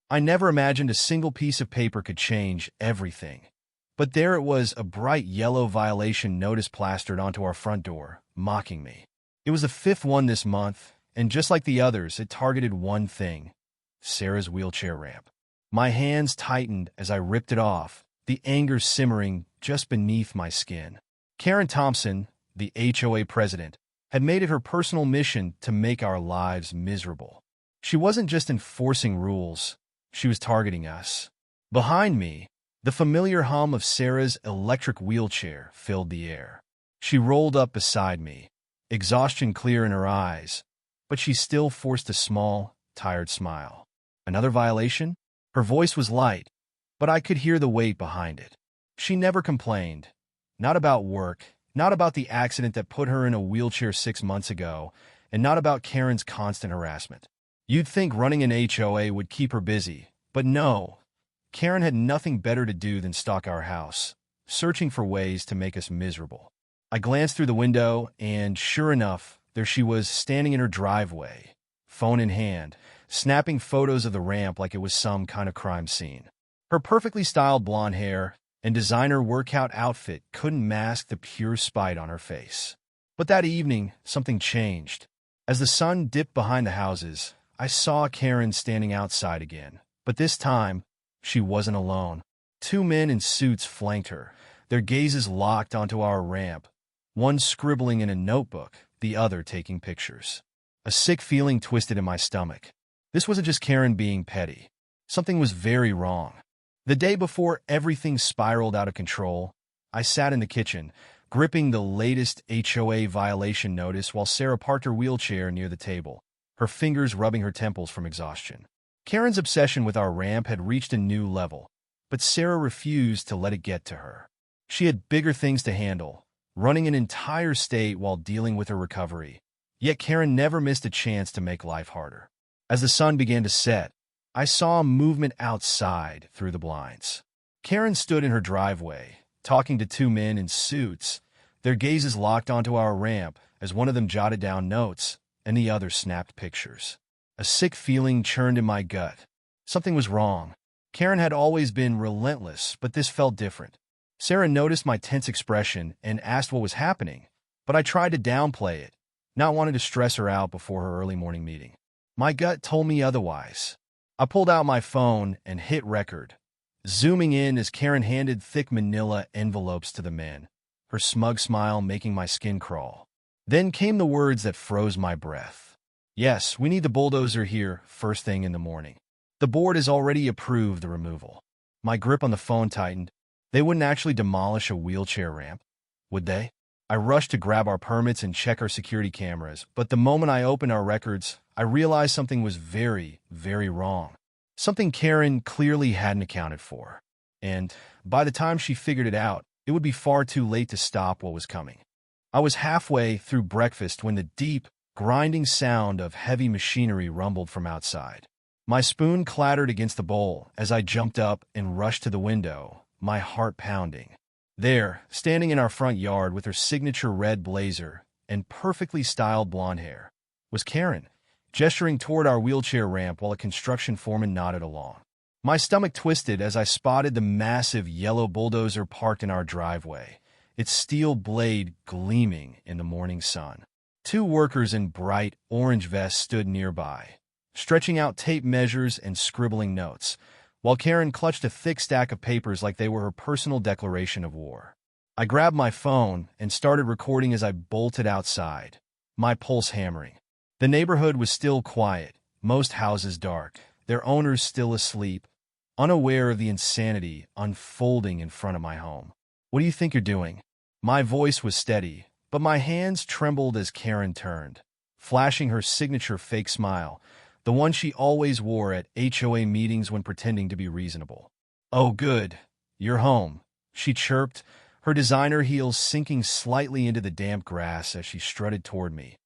I never imagined a single piece of paper could change everything. But there it was, a bright yellow violation notice plastered onto our front door, mocking me. It was the fifth one this month, and just like the others, it targeted one thing: Sarah's wheelchair ramp. My hands tightened as I ripped it off, the anger simmering just beneath my skin. Karen Thompson, the HOA president, had made it her personal mission to make our lives miserable. She wasn't just enforcing rules, she was targeting us. Behind me, the familiar hum of Sarah's electric wheelchair filled the air. She rolled up beside me, exhaustion clear in her eyes, but she still forced a small, tired smile. Another violation? Her voice was light, but I could hear the weight behind it. She never complained. Not about work, not about the accident that put her in a wheelchair 6 months ago, and not about Karen's constant harassment. You'd think running an HOA would keep her busy, but no. Karen had nothing better to do than stalk our house, searching for ways to make us miserable. I glanced through the window, and sure enough, there she was, standing in her driveway, phone in hand, snapping photos of the ramp like it was some kind of crime scene. Her perfectly styled blonde hair and designer workout outfit couldn't mask the pure spite on her face. But that evening, something changed. As the sun dipped behind the houses, I saw Karen standing outside again. But this time, she wasn't alone. 2 men in suits flanked her, their gazes locked onto our ramp, one scribbling in a notebook, the other taking pictures. A sick feeling twisted in my stomach. This wasn't just Karen being petty. Something was very wrong. The day before everything spiraled out of control, I sat in the kitchen, gripping the latest HOA violation notice while Sarah parked her wheelchair near the table, her fingers rubbing her temples from exhaustion. Karen's obsession with our ramp had reached a new level, but Sarah refused to let it get to her. She had bigger things to handle, running an entire state while dealing with her recovery. Yet Karen never missed a chance to make life harder. As the sun began to set, I saw movement outside through the blinds. Karen stood in her driveway, talking to 2 men in suits, their gazes locked onto our ramp as one of them jotted down notes and the other snapped pictures. A sick feeling churned in my gut. Something was wrong. Karen had always been relentless, but this felt different. Sarah noticed my tense expression and asked what was happening, but I tried to downplay it, not wanting to stress her out before her early morning meeting. My gut told me otherwise. I pulled out my phone and hit record, zooming in as Karen handed thick manila envelopes to the men, her smug smile making my skin crawl. Then came the words that froze my breath. Yes, we need the bulldozer here first thing in the morning. The board has already approved the removal. My grip on the phone tightened. They wouldn't actually demolish a wheelchair ramp, would they? I rushed to grab our permits and check our security cameras, but the moment I opened our records, I realized something was very, very wrong. Something Karen clearly hadn't accounted for. And by the time she figured it out, it would be far too late to stop what was coming. I was halfway through breakfast when the deep, grinding sound of heavy machinery rumbled from outside. My spoon clattered against the bowl as I jumped up and rushed to the window, my heart pounding. There, standing in our front yard with her signature red blazer and perfectly styled blonde hair, was Karen, gesturing toward our wheelchair ramp while a construction foreman nodded along. My stomach twisted as I spotted the massive yellow bulldozer parked in our driveway, its steel blade gleaming in the morning sun. 2 workers in bright orange vests stood nearby, stretching out tape measures and scribbling notes, while Karen clutched a thick stack of papers like they were her personal declaration of war. I grabbed my phone and started recording as I bolted outside, my pulse hammering. The neighborhood was still quiet, most houses dark, their owners still asleep, unaware of the insanity unfolding in front of my home. "What do you think you're doing?" My voice was steady, but my hands trembled as Karen turned, flashing her signature fake smile, the one she always wore at HOA meetings when pretending to be reasonable. "Oh, good. You're home," she chirped, her designer heels sinking slightly into the damp grass as she strutted toward me,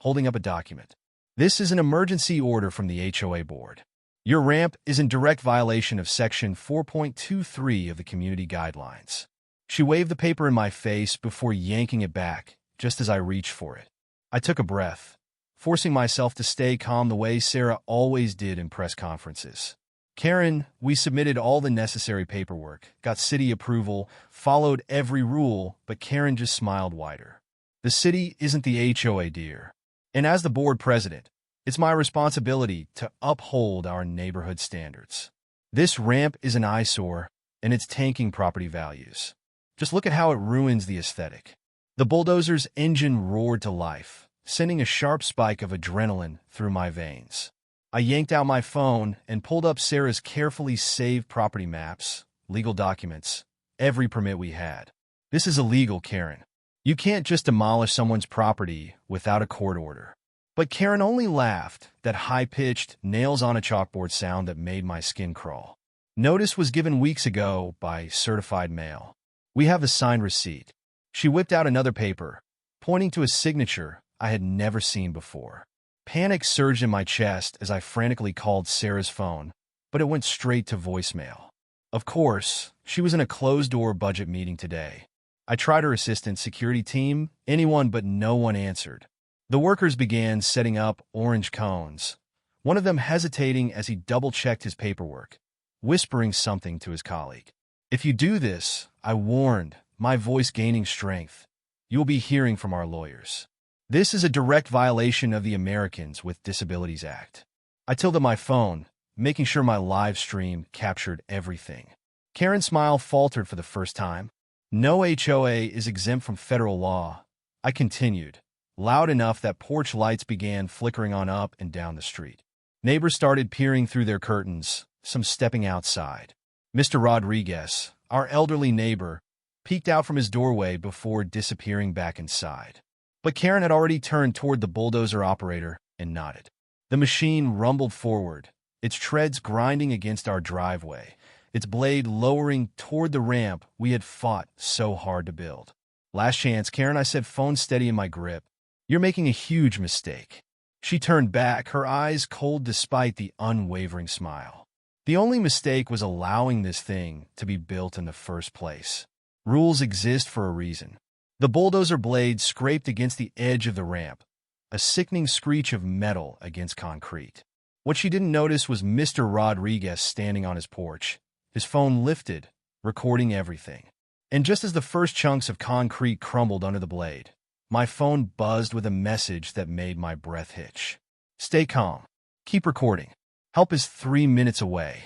holding up a document. "This is an emergency order from the HOA board. Your ramp is in direct violation of Section 4.23 of the Community Guidelines." She waved the paper in my face before yanking it back, just as I reached for it. I took a breath, forcing myself to stay calm the way Sarah always did in press conferences. Karen, we submitted all the necessary paperwork, got city approval, followed every rule, but Karen just smiled wider. The city isn't the HOA, dear. And as the board president, it's my responsibility to uphold our neighborhood standards. This ramp is an eyesore, and it's tanking property values. Just look at how it ruins the aesthetic. The bulldozer's engine roared to life, sending a sharp spike of adrenaline through my veins. I yanked out my phone and pulled up Sarah's carefully saved property maps, legal documents, every permit we had. This is illegal, Karen. You can't just demolish someone's property without a court order. But Karen only laughed, that high-pitched, nails-on-a-chalkboard sound that made my skin crawl. Notice was given weeks ago by certified mail. We have a signed receipt. She whipped out another paper, pointing to a signature I had never seen before. Panic surged in my chest as I frantically called Sarah's phone, but it went straight to voicemail. Of course, she was in a closed-door budget meeting today. I tried her assistant, security team, anyone, but no one answered. The workers began setting up orange cones, one of them hesitating as he double-checked his paperwork, whispering something to his colleague. If you do this, I warned, my voice gaining strength, you'll be hearing from our lawyers. This is a direct violation of the Americans with Disabilities Act. I tilted my phone, making sure my live stream captured everything. Karen's smile faltered for the first time. No HOA is exempt from federal law. I continued, loud enough that porch lights began flickering on up and down the street. Neighbors started peering through their curtains, some stepping outside. Mr. Rodriguez, our elderly neighbor, peeked out from his doorway before disappearing back inside. But Karen had already turned toward the bulldozer operator and nodded. The machine rumbled forward, its treads grinding against our driveway, its blade lowering toward the ramp we had fought so hard to build. Last chance, Karen, I said, phone steady in my grip. You're making a huge mistake. She turned back, her eyes cold despite the unwavering smile. The only mistake was allowing this thing to be built in the first place. Rules exist for a reason. The bulldozer blade scraped against the edge of the ramp, a sickening screech of metal against concrete. What she didn't notice was Mr. Rodriguez standing on his porch, his phone lifted, recording everything. And just as the first chunks of concrete crumbled under the blade, my phone buzzed with a message that made my breath hitch. Stay calm. Keep recording. Help is 3 minutes away.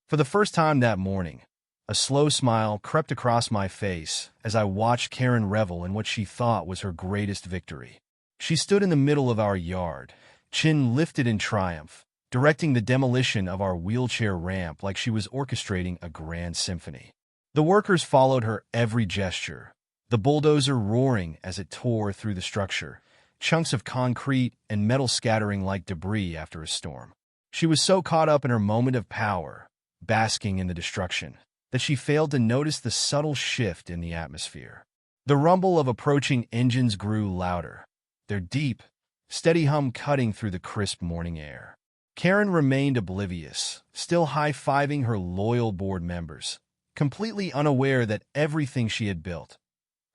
For the first time that morning, a slow smile crept across my face as I watched Karen revel in what she thought was her greatest victory. She stood in the middle of our yard, chin lifted in triumph, directing the demolition of our wheelchair ramp like she was orchestrating a grand symphony. The workers followed her every gesture, the bulldozer roaring as it tore through the structure, chunks of concrete and metal scattering like debris after a storm. She was so caught up in her moment of power, basking in the destruction, that she failed to notice the subtle shift in the atmosphere. The rumble of approaching engines grew louder, their deep, steady hum cutting through the crisp morning air. Karen remained oblivious, still high-fiving her loyal board members, completely unaware that everything she had built,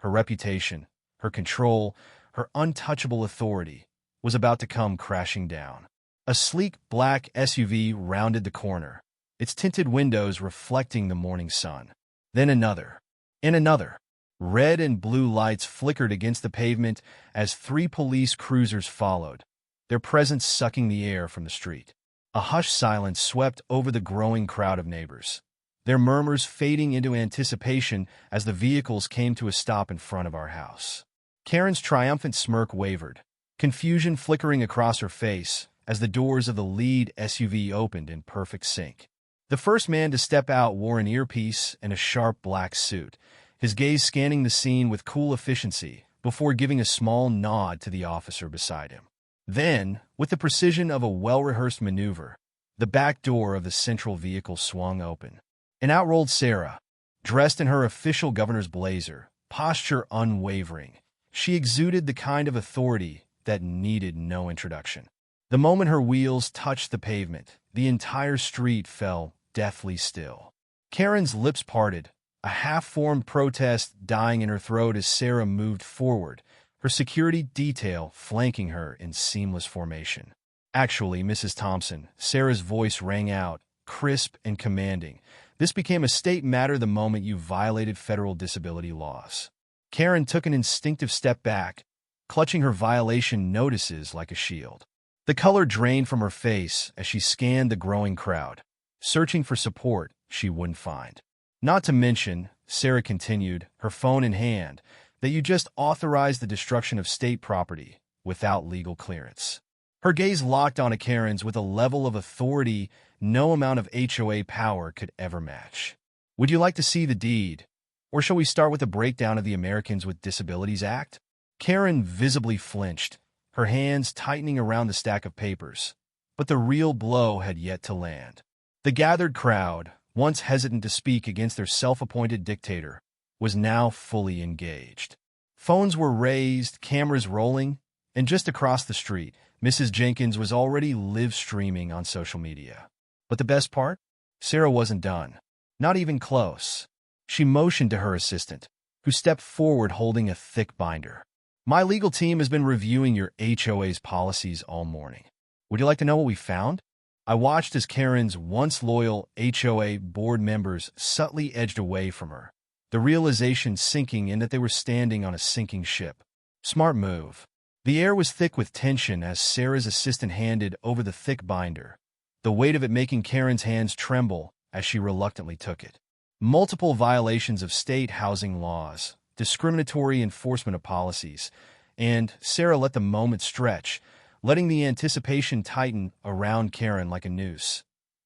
her reputation, her control, her untouchable authority, was about to come crashing down. A sleek black SUV rounded the corner, its tinted windows reflecting the morning sun. Then another, and another. Red and blue lights flickered against the pavement as 3 police cruisers followed, their presence sucking the air from the street. A hushed silence swept over the growing crowd of neighbors, their murmurs fading into anticipation as the vehicles came to a stop in front of our house. Karen's triumphant smirk wavered, confusion flickering across her face as the doors of the lead SUV opened in perfect sync. The first man to step out wore an earpiece and a sharp black suit, his gaze scanning the scene with cool efficiency before giving a small nod to the officer beside him. Then, with the precision of a well-rehearsed maneuver, the back door of the central vehicle swung open. And out rolled Sarah, dressed in her official governor's blazer, posture unwavering. She exuded the kind of authority that needed no introduction. The moment her wheels touched the pavement, the entire street fell deathly still. Karen's lips parted, a half-formed protest dying in her throat as Sarah moved forward, her security detail flanking her in seamless formation. Actually, Mrs. Thompson, Sarah's voice rang out, crisp and commanding. This became a state matter the moment you violated federal disability laws. Karen took an instinctive step back, clutching her violation notices like a shield. The color drained from her face as she scanned the growing crowd, searching for support she wouldn't find. Not to mention, Sarah continued, her phone in hand, that you just authorized the destruction of state property without legal clearance. Her gaze locked onto Karen's with a level of authority no amount of HOA power could ever match. Would you like to see the deed? Or shall we start with a breakdown of the Americans with Disabilities Act? Karen visibly flinched, her hands tightening around the stack of papers. But the real blow had yet to land. The gathered crowd, once hesitant to speak against their self-appointed dictator, was now fully engaged. Phones were raised, cameras rolling, and just across the street, Mrs. Jenkins was already live streaming on social media. But the best part? Sarah wasn't done. Not even close. She motioned to her assistant, who stepped forward holding a thick binder. My legal team has been reviewing your HOA's policies all morning. Would you like to know what we found? I watched as Karen's once loyal HOA board members subtly edged away from her, the realization sinking in that they were standing on a sinking ship. Smart move. The air was thick with tension as Sarah's assistant handed over the thick binder, the weight of it making Karen's hands tremble as she reluctantly took it. Multiple violations of state housing laws, discriminatory enforcement of policies, and Sarah let the moment stretch, letting the anticipation tighten around Karen like a noose.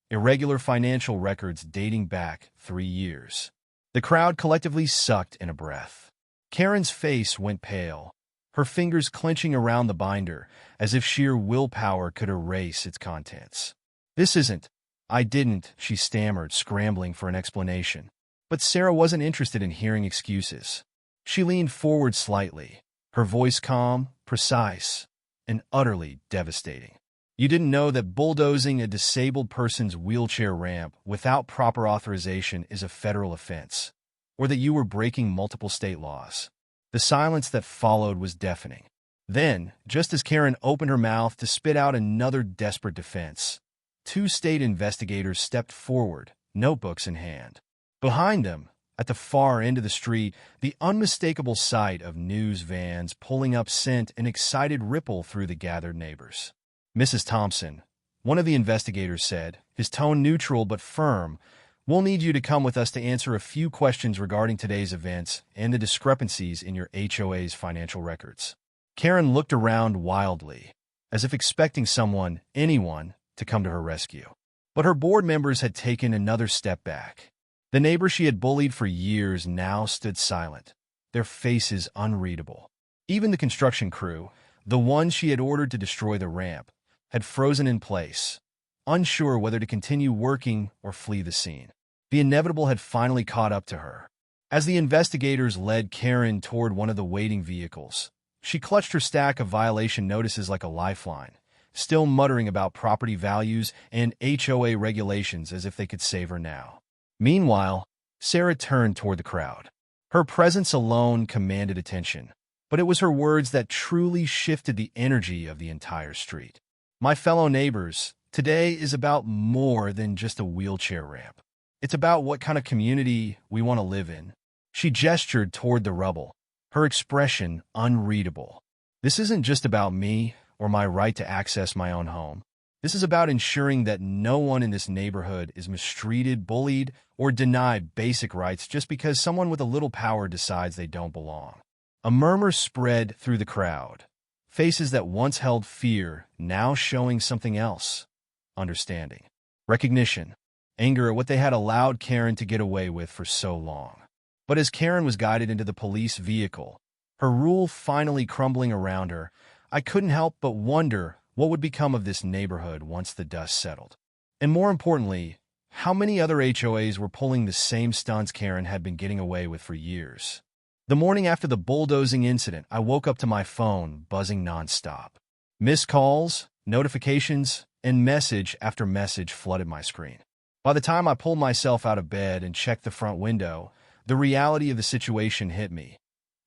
Irregular financial records dating back 3 years. The crowd collectively sucked in a breath. Karen's face went pale, her fingers clenching around the binder as if sheer willpower could erase its contents. This isn't. I didn't, she stammered, scrambling for an explanation. But Sarah wasn't interested in hearing excuses. She leaned forward slightly, her voice calm, precise, and utterly devastating. You didn't know that bulldozing a disabled person's wheelchair ramp without proper authorization is a federal offense, or that you were breaking multiple state laws. The silence that followed was deafening. Then, just as Karen opened her mouth to spit out another desperate defense, 2 state investigators stepped forward, notebooks in hand. Behind them, at the far end of the street, the unmistakable sight of news vans pulling up sent an excited ripple through the gathered neighbors. Mrs. Thompson, one of the investigators said, his tone neutral but firm, we'll need you to come with us to answer a few questions regarding today's events and the discrepancies in your HOA's financial records. Karen looked around wildly, as if expecting someone, anyone, to come to her rescue. But her board members had taken another step back. The neighbor she had bullied for years now stood silent, their faces unreadable. Even the construction crew, the ones she had ordered to destroy the ramp, had frozen in place, unsure whether to continue working or flee the scene. The inevitable had finally caught up to her. As the investigators led Karen toward one of the waiting vehicles, she clutched her stack of violation notices like a lifeline, still muttering about property values and HOA regulations as if they could save her now. Meanwhile, Sarah turned toward the crowd. Her presence alone commanded attention, but it was her words that truly shifted the energy of the entire street. My fellow neighbors, today is about more than just a wheelchair ramp. It's about what kind of community we want to live in. She gestured toward the rubble, her expression unreadable. This isn't just about me or my right to access my own home. This is about ensuring that no one in this neighborhood is mistreated, bullied, or denied basic rights just because someone with a little power decides they don't belong. A murmur spread through the crowd. Faces that once held fear, now showing something else. Understanding. Recognition. Anger at what they had allowed Karen to get away with for so long. But as Karen was guided into the police vehicle, her rule finally crumbling around her, I couldn't help but wonder what would become of this neighborhood once the dust settled. And more importantly, how many other HOAs were pulling the same stunts Karen had been getting away with for years. The morning after the bulldozing incident, I woke up to my phone buzzing nonstop. Missed calls, notifications, and message after message flooded my screen. By the time I pulled myself out of bed and checked the front window, the reality of the situation hit me.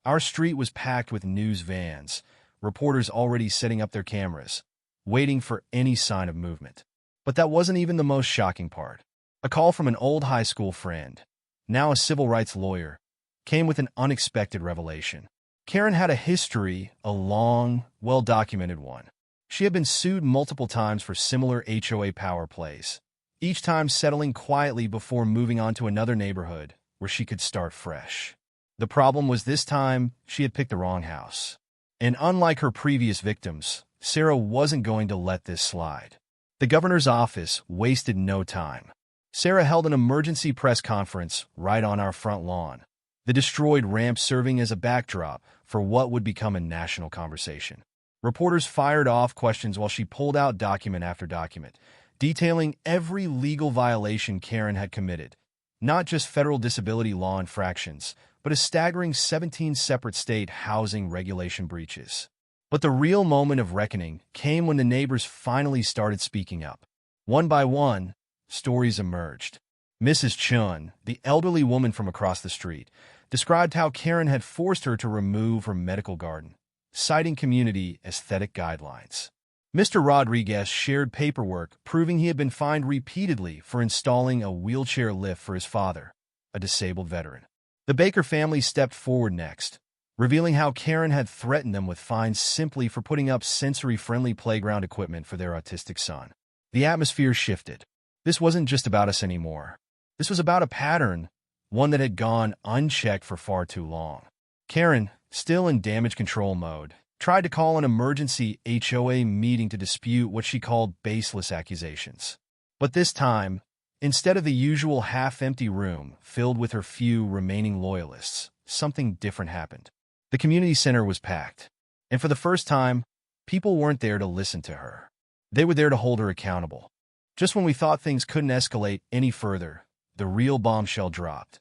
Our street was packed with news vans, reporters already setting up their cameras, waiting for any sign of movement. But that wasn't even the most shocking part. A call from an old high school friend, now a civil rights lawyer, came with an unexpected revelation. Karen had a history, a long, well-documented one. She had been sued multiple times for similar HOA power plays, each time settling quietly before moving on to another neighborhood where she could start fresh. The problem was this time, she had picked the wrong house. And unlike her previous victims, Sarah wasn't going to let this slide. The governor's office wasted no time. Sarah held an emergency press conference right on our front lawn, the destroyed ramp serving as a backdrop for what would become a national conversation. Reporters fired off questions while she pulled out document after document, detailing every legal violation Karen had committed, not just federal disability law infractions, but a staggering 17 separate state housing regulation breaches. But the real moment of reckoning came when the neighbors finally started speaking up. One by one, stories emerged. Mrs. Chun, the elderly woman from across the street, described how Karen had forced her to remove her medical garden, citing community aesthetic guidelines. Mr. Rodriguez shared paperwork proving he had been fined repeatedly for installing a wheelchair lift for his father, a disabled veteran. The Baker family stepped forward next, revealing how Karen had threatened them with fines simply for putting up sensory-friendly playground equipment for their autistic son. The atmosphere shifted. This wasn't just about us anymore. This was about a pattern, one that had gone unchecked for far too long. Karen, still in damage control mode, tried to call an emergency HOA meeting to dispute what she called baseless accusations. But this time, instead of the usual half-empty room filled with her few remaining loyalists, something different happened. The community center was packed, and for the first time, people weren't there to listen to her. They were there to hold her accountable. Just when we thought things couldn't escalate any further, the real bombshell dropped.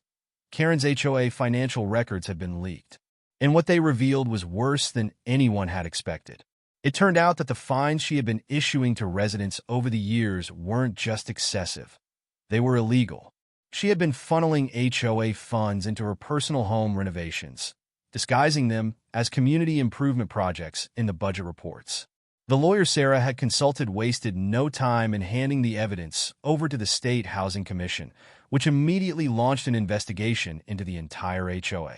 Karen's HOA financial records had been leaked, and what they revealed was worse than anyone had expected. It turned out that the fines she had been issuing to residents over the years weren't just excessive. They were illegal. She had been funneling HOA funds into her personal home renovations, disguising them as community improvement projects in the budget reports. The lawyer Sarah had consulted wasted no time in handing the evidence over to the State Housing Commission, which immediately launched an investigation into the entire HOA.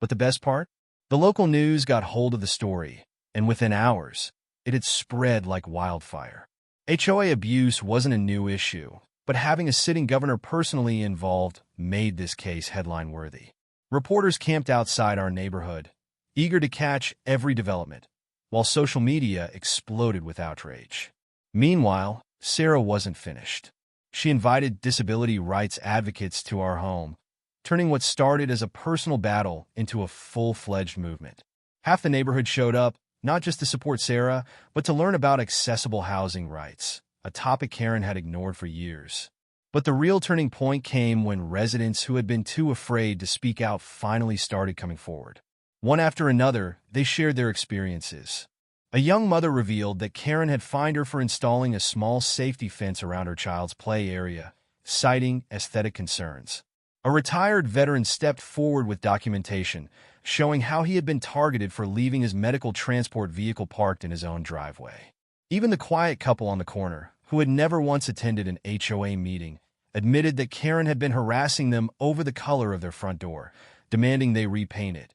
But the best part? The local news got hold of the story, and within hours, it had spread like wildfire. HOA abuse wasn't a new issue, but having a sitting governor personally involved made this case headline-worthy. Reporters camped outside our neighborhood, eager to catch every development, while social media exploded with outrage. Meanwhile, Sarah wasn't finished. She invited disability rights advocates to our home, turning what started as a personal battle into a full-fledged movement. Half the neighborhood showed up, not just to support Sarah, but to learn about accessible housing rights, a topic Karen had ignored for years. But the real turning point came when residents who had been too afraid to speak out finally started coming forward. One after another, they shared their experiences. A young mother revealed that Karen had fined her for installing a small safety fence around her child's play area, citing aesthetic concerns. A retired veteran stepped forward with documentation, showing how he had been targeted for leaving his medical transport vehicle parked in his own driveway. Even the quiet couple on the corner, who had never once attended an HOA meeting, admitted that Karen had been harassing them over the color of their front door, demanding they repaint it,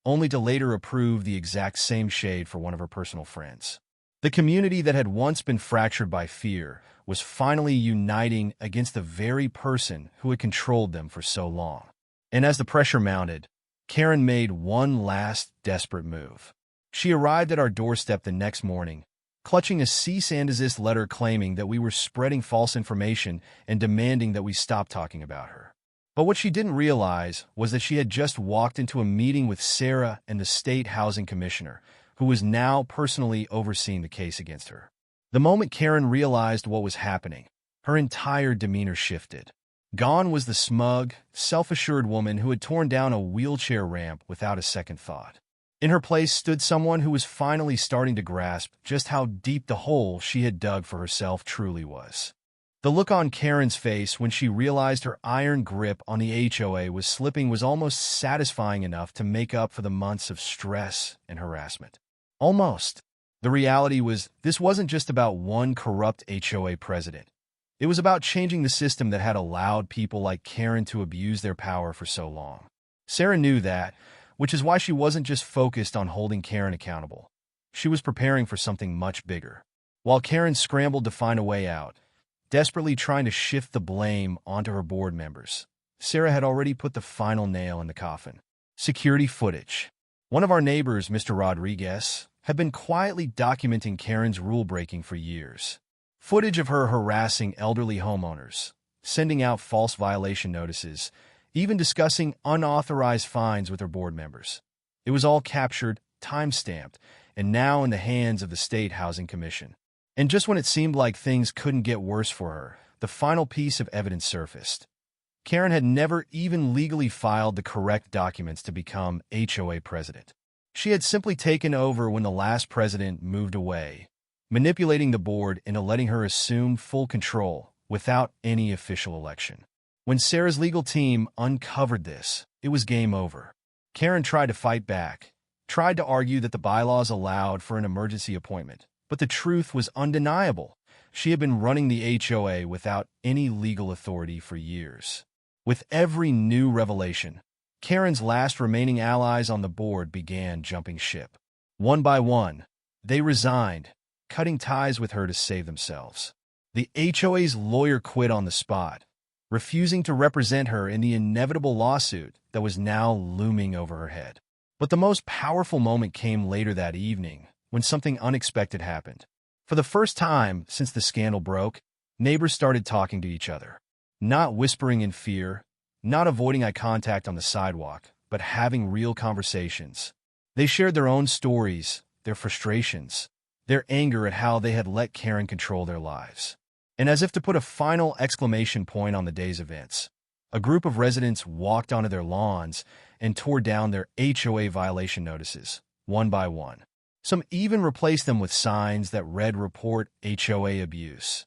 only to later approve the exact same shade for one of her personal friends. The community that had once been fractured by fear was finally uniting against the very person who had controlled them for so long. And as the pressure mounted, Karen made one last desperate move. She arrived at our doorstep the next morning, clutching a cease and desist letter claiming that we were spreading false information and demanding that we stop talking about her. But what she didn't realize was that she had just walked into a meeting with Sarah and the state housing commissioner, who was now personally overseeing the case against her. The moment Karen realized what was happening, her entire demeanor shifted. Gone was the smug, self-assured woman who had torn down a wheelchair ramp without a second thought. In her place stood someone who was finally starting to grasp just how deep the hole she had dug for herself truly was. The look on Karen's face when she realized her iron grip on the HOA was slipping was almost satisfying enough to make up for the months of stress and harassment. Almost. The reality was, this wasn't just about one corrupt HOA president. It was about changing the system that had allowed people like Karen to abuse their power for so long. Sarah knew that, which is why she wasn't just focused on holding Karen accountable. She was preparing for something much bigger. While Karen scrambled to find a way out, desperately trying to shift the blame onto her board members, Sarah had already put the final nail in the coffin. Security footage. One of our neighbors, Mr. Rodriguez, had been quietly documenting Karen's rule-breaking for years. Footage of her harassing elderly homeowners, sending out false violation notices, even discussing unauthorized fines with her board members. It was all captured, time-stamped, and now in the hands of the State Housing Commission. And just when it seemed like things couldn't get worse for her, the final piece of evidence surfaced. Karen had never even legally filed the correct documents to become HOA president. She had simply taken over when the last president moved away, manipulating the board into letting her assume full control without any official election. When Sarah's legal team uncovered this, it was game over. Karen tried to fight back, tried to argue that the bylaws allowed for an emergency appointment, but the truth was undeniable. She had been running the HOA without any legal authority for years. With every new revelation, Karen's last remaining allies on the board began jumping ship. One by one, they resigned, cutting ties with her to save themselves. The HOA's lawyer quit on the spot, refusing to represent her in the inevitable lawsuit that was now looming over her head. But the most powerful moment came later that evening, when something unexpected happened. For the first time since the scandal broke, neighbors started talking to each other. Not whispering in fear, not avoiding eye contact on the sidewalk, but having real conversations. They shared their own stories, their frustrations, their anger at how they had let Karen control their lives. And as if to put a final exclamation point on the day's events, a group of residents walked onto their lawns and tore down their HOA violation notices, one by one. Some even replaced them with signs that read "Report HOA Abuse,"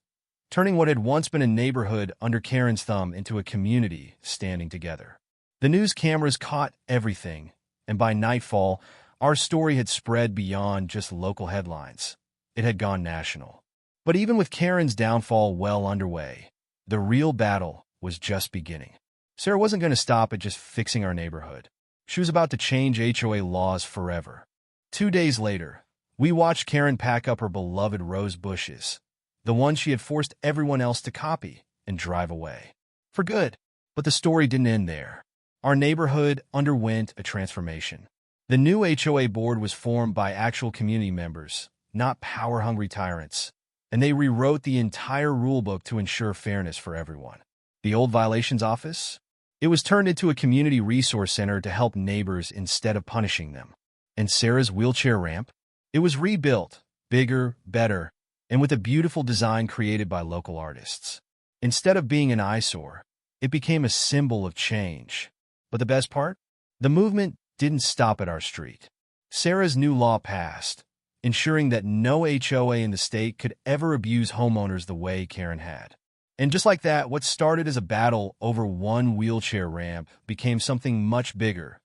turning what had once been a neighborhood under Karen's thumb into a community standing together. The news cameras caught everything, and by nightfall, our story had spread beyond just local headlines. It had gone national. But even with Karen's downfall well underway, the real battle was just beginning. Sarah wasn't going to stop at just fixing our neighborhood. She was about to change HOA laws forever. 2 days later, we watched Karen pack up her beloved rose bushes, the one she had forced everyone else to copy, and drive away. For good. But the story didn't end there. Our neighborhood underwent a transformation. The new HOA board was formed by actual community members, not power-hungry tyrants, and they rewrote the entire rulebook to ensure fairness for everyone. The old violations office? It was turned into a community resource center to help neighbors instead of punishing them. And Sarah's wheelchair ramp? It was rebuilt, bigger, better, and with a beautiful design created by local artists. Instead of being an eyesore, it became a symbol of change. But the best part? The movement didn't stop at our street. Sarah's new law passed, ensuring that no HOA in the state could ever abuse homeowners the way Karen had. And just like that, what started as a battle over one wheelchair ramp became something much bigger,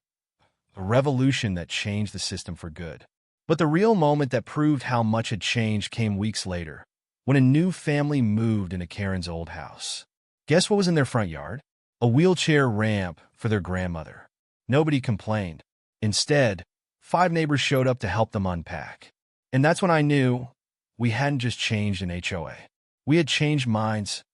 a revolution that changed the system for good. But the real moment that proved how much had changed came weeks later, when a new family moved into Karen's old house. Guess what was in their front yard? A wheelchair ramp for their grandmother. Nobody complained. Instead, 5 neighbors showed up to help them unpack. And that's when I knew we hadn't just changed an HOA. We had changed minds,